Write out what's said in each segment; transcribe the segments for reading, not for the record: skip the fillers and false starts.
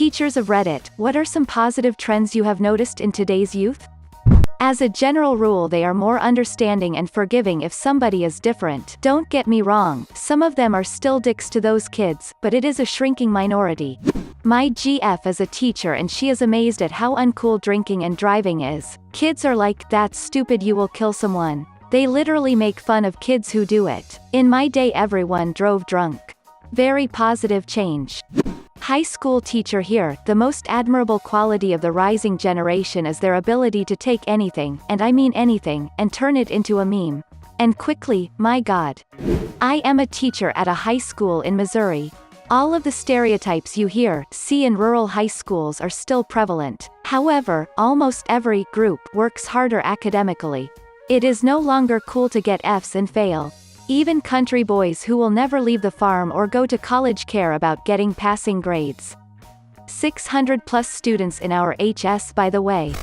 Teachers of Reddit, what are some positive trends you have noticed in today's youth? As a general rule, they are more understanding and forgiving if somebody is different. Don't get me wrong, some of them are still dicks to those kids, but it is a shrinking minority. My GF is a teacher and she is amazed at how uncool drinking and driving is. Kids are like, "That's stupid, you will kill someone." They literally make fun of kids who do it. In my day everyone drove drunk. Very positive change. High school teacher here, the most admirable quality of the rising generation is their ability to take anything, and I mean anything, and turn it into a meme. And quickly, my god. I am a teacher at a high school in Missouri. All of the stereotypes you see in rural high schools are still prevalent. However, almost every group works harder academically. It is no longer cool to get Fs and fail. Even country boys who will never leave the farm or go to college care about getting passing grades. 600 plus students in our HS, by the way.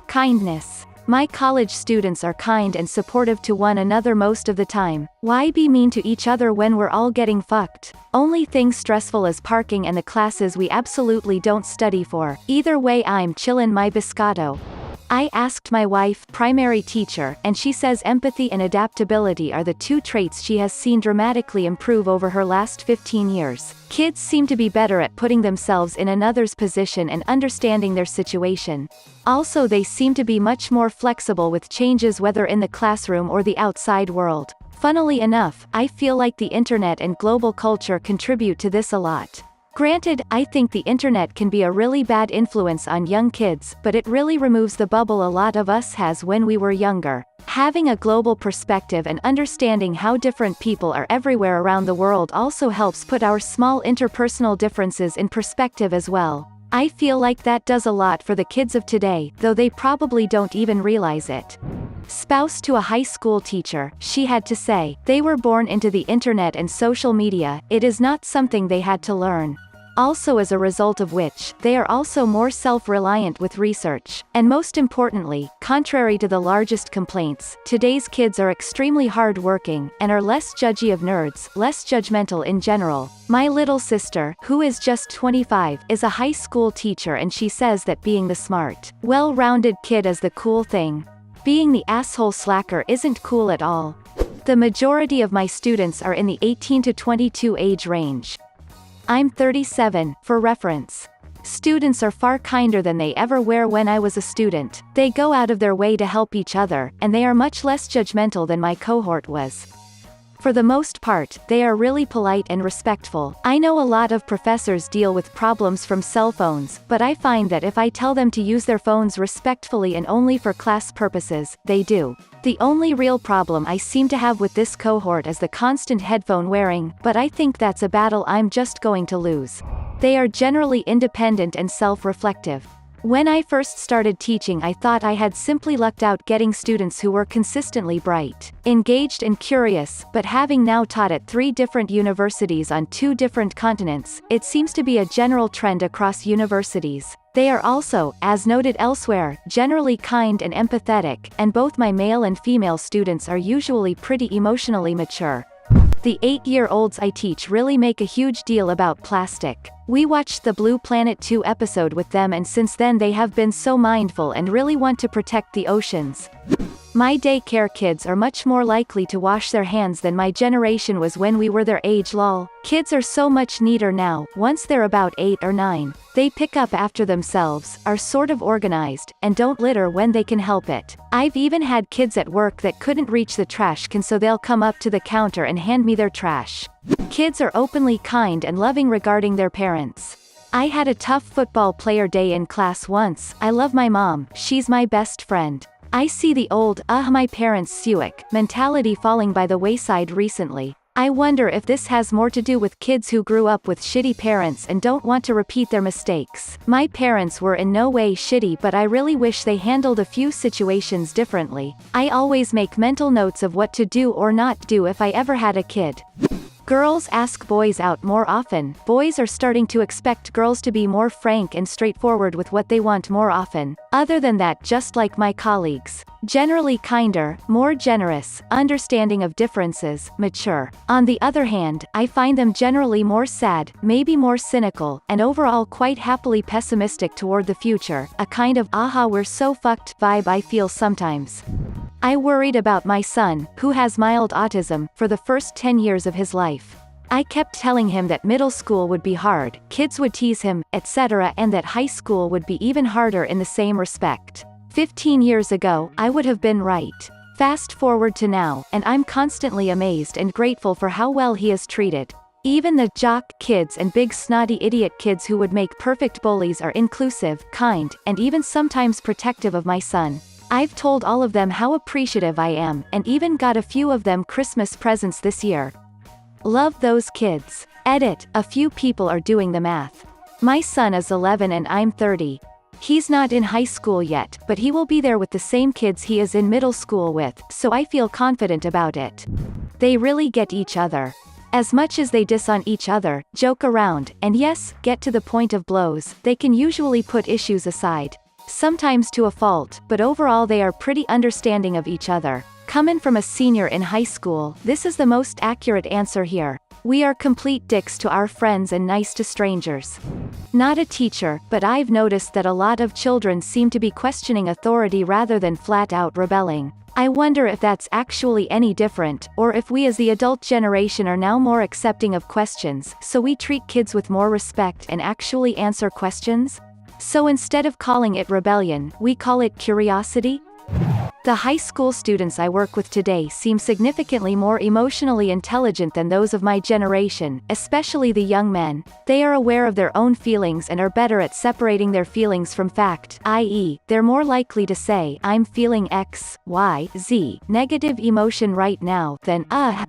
Kindness. My college students are kind and supportive to one another most of the time. Why be mean to each other when we're all getting fucked? Only thing stressful is parking and the classes we absolutely don't study for. Either way I'm chillin' my biscotto. I asked my wife, primary teacher, and she says empathy and adaptability are the two traits she has seen dramatically improve over her last 15 years. Kids seem to be better at putting themselves in another's position and understanding their situation. Also, they seem to be much more flexible with changes whether in the classroom or the outside world. Funnily enough, I feel like the internet and global culture contribute to this a lot. Granted, I think the internet can be a really bad influence on young kids, but it really removes the bubble a lot of us has when we were younger. Having a global perspective and understanding how different people are everywhere around the world also helps put our small interpersonal differences in perspective as well. I feel like that does a lot for the kids of today, though they probably don't even realize it. Spouse to a high school teacher, she had to say, they were born into the internet and social media, it is not something they had to learn. Also, as a result of which, they are also more self-reliant with research. And most importantly, contrary to the largest complaints, today's kids are extremely hard-working, and are less judgy of nerds, less judgmental in general. My little sister, who is just 25, is a high school teacher and she says that being the smart, well-rounded kid is the cool thing. Being the asshole slacker isn't cool at all. The majority of my students are in the 18 to 22 age range. I'm 37, for reference. Students are far kinder than they ever were when I was a student. They go out of their way to help each other, and they are much less judgmental than my cohort was. For the most part, they are really polite and respectful. I know a lot of professors deal with problems from cell phones, but I find that if I tell them to use their phones respectfully and only for class purposes, they do. The only real problem I seem to have with this cohort is the constant headphone wearing, but I think that's a battle I'm just going to lose. They are generally independent and self-reflective. When I first started teaching, I thought I had simply lucked out getting students who were consistently bright, engaged and curious, but having now taught at 3 different universities on 2 different continents, it seems to be a general trend across universities. They are also, as noted elsewhere, generally kind and empathetic, and both my male and female students are usually pretty emotionally mature. The 8-year-olds I teach really make a huge deal about plastic. We watched the Blue Planet 2 episode with them and since then they have been so mindful and really want to protect the oceans. My daycare kids are much more likely to wash their hands than my generation was when we were their age lol. Kids are so much neater now, once they're about 8 or 9. They pick up after themselves, are sort of organized, and don't litter when they can help it. I've even had kids at work that couldn't reach the trash can so they'll come up to the counter and hand me their trash. Kids are openly kind and loving regarding their parents. I had a tough football player day in class once. I love my mom, she's my best friend. I see the old, my parents suick mentality falling by the wayside recently. I wonder if this has more to do with kids who grew up with shitty parents and don't want to repeat their mistakes. My parents were in no way shitty, but I really wish they handled a few situations differently. I always make mental notes of what to do or not do if I ever had a kid. Girls ask boys out more often. Boys are starting to expect girls to be more frank and straightforward with what they want more often. Other than that, just like my colleagues. Generally kinder, more generous, understanding of differences, mature. On the other hand, I find them generally more sad, maybe more cynical, and overall quite happily pessimistic toward the future, a kind of "aha we're so fucked" vibe I feel sometimes. I worried about my son, who has mild autism, for the first 10 years of his life. I kept telling him that middle school would be hard, kids would tease him, etc., and that high school would be even harder in the same respect. 15 years ago, I would have been right. Fast forward to now, and I'm constantly amazed and grateful for how well he is treated. Even the jock kids and big snotty idiot kids who would make perfect bullies are inclusive, kind, and even sometimes protective of my son. I've told all of them how appreciative I am, and even got a few of them Christmas presents this year. Love those kids. Edit, a few people are doing the math. My son is 11 and I'm 30. He's not in high school yet, but he will be there with the same kids he is in middle school with, so I feel confident about it. They really get each other. As much as they diss on each other, joke around, and yes, get to the point of blows, they can usually put issues aside. Sometimes to a fault, but overall they are pretty understanding of each other. Coming from a senior in high school, this is the most accurate answer here. We are complete dicks to our friends and nice to strangers. Not a teacher, but I've noticed that a lot of children seem to be questioning authority rather than flat-out rebelling. I wonder if that's actually any different, or if we as the adult generation are now more accepting of questions, so we treat kids with more respect and actually answer questions? So instead of calling it rebellion, we call it curiosity? The high school students I work with today seem significantly more emotionally intelligent than those of my generation, especially the young men. They are aware of their own feelings and are better at separating their feelings from fact, i.e., they're more likely to say, "I'm feeling X, Y, Z, negative emotion right now," than,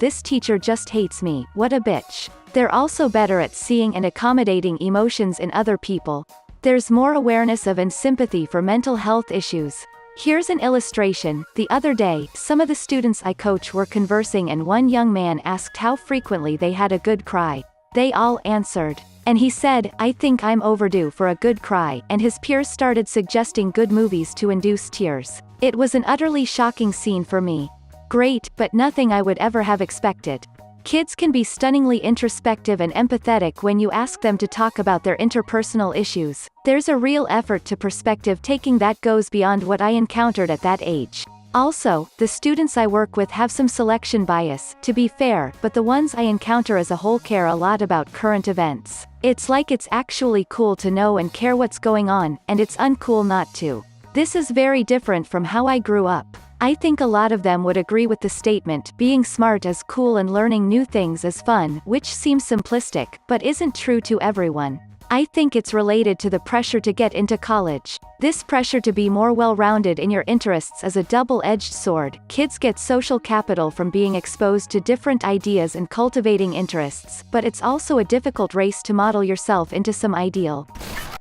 this teacher just hates me, what a bitch." They're also better at seeing and accommodating emotions in other people. There's more awareness of and sympathy for mental health issues. Here's an illustration. The other day, some of the students I coach were conversing and one young man asked how frequently they had a good cry. They all answered. And he said, "I think I'm overdue for a good cry," and his peers started suggesting good movies to induce tears. It was an utterly shocking scene for me. Great, but nothing I would ever have expected. Kids can be stunningly introspective and empathetic when you ask them to talk about their interpersonal issues. There's a real effort to perspective taking that goes beyond what I encountered at that age. Also, the students I work with have some selection bias, to be fair, but the ones I encounter as a whole care a lot about current events. It's like it's actually cool to know and care what's going on, and it's uncool not to. This is very different from how I grew up. I think a lot of them would agree with the statement, being smart is cool and learning new things is fun, which seems simplistic, but isn't true to everyone. I think it's related to the pressure to get into college. This pressure to be more well-rounded in your interests is a double-edged sword. Kids get social capital from being exposed to different ideas and cultivating interests, but it's also a difficult race to model yourself into some ideal.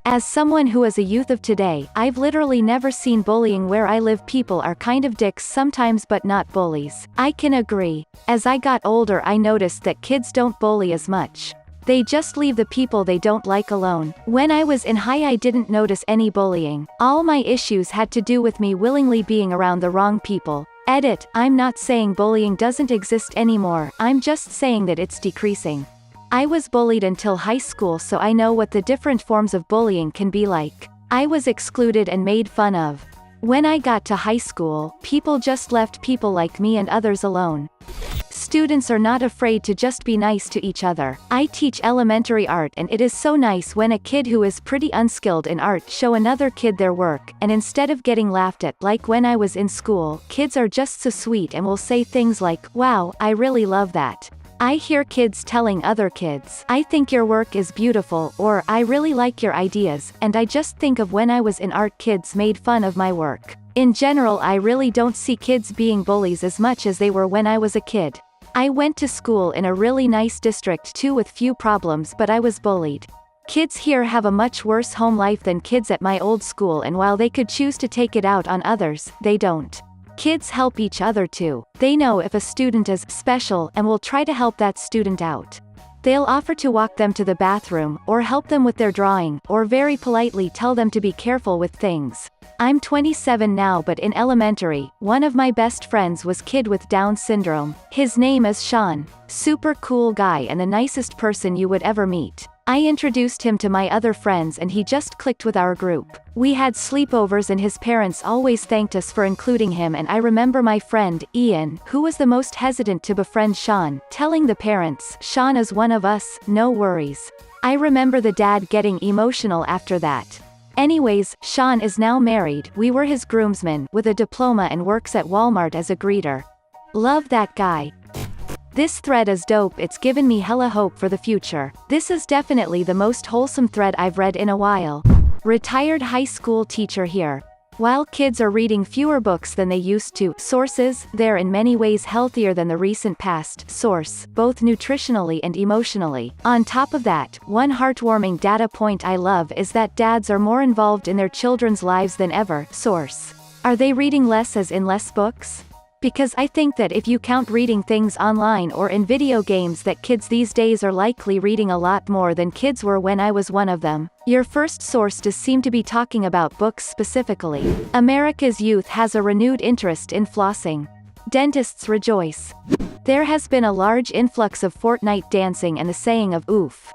As someone who is a youth of today, I've literally never seen bullying where I live. People are kind of dicks sometimes but not bullies. I can agree. As I got older I noticed that kids don't bully as much. They just leave the people they don't like alone. When I was in high I didn't notice any bullying. All my issues had to do with me willingly being around the wrong people. Edit, I'm not saying bullying doesn't exist anymore, I'm just saying that it's decreasing. I was bullied until high school, so I know what the different forms of bullying can be like. I was excluded and made fun of. When I got to high school, people just left people like me and others alone. Students are not afraid to just be nice to each other. I teach elementary art and it is so nice when a kid who is pretty unskilled in art show another kid their work, and instead of getting laughed at like when I was in school, kids are just so sweet and will say things like, "Wow, I really love that." I hear kids telling other kids, "I think your work is beautiful," or "I really like your ideas," and I just think of when I was in art kids made fun of my work. In general I really don't see kids being bullies as much as they were when I was a kid. I went to school in a really nice district too with few problems, but I was bullied. Kids here have a much worse home life than kids at my old school, and while they could choose to take it out on others, they don't. Kids help each other too. They know if a student is special and will try to help that student out. They'll offer to walk them to the bathroom, or help them with their drawing, or very politely tell them to be careful with things. I'm 27 now, but in elementary, one of my best friends was kid with Down syndrome. His name is Sean. Super cool guy and the nicest person you would ever meet. I introduced him to my other friends and he just clicked with our group. We had sleepovers and his parents always thanked us for including him, and I remember my friend, Ian, who was the most hesitant to befriend Sean, telling the parents, "Sean is one of us, no worries." I remember the dad getting emotional after that. Anyways, Sean is now married, we were his groomsmen, with a diploma and works at Walmart as a greeter. Love that guy. This thread is dope, it's given me hella hope for the future. This is definitely the most wholesome thread I've read in a while. Retired high school teacher here. While kids are reading fewer books than they used to, sources, they're in many ways healthier than the recent past, source, both nutritionally and emotionally. On top of that, one heartwarming data point I love is that dads are more involved in their children's lives than ever, source. Are they reading less as in less books? Because I think that if you count reading things online or in video games, that kids these days are likely reading a lot more than kids were when I was one of them. Your first source does seem to be talking about books specifically. America's youth has a renewed interest in flossing. Dentists rejoice. There has been a large influx of Fortnite dancing and the saying of oof.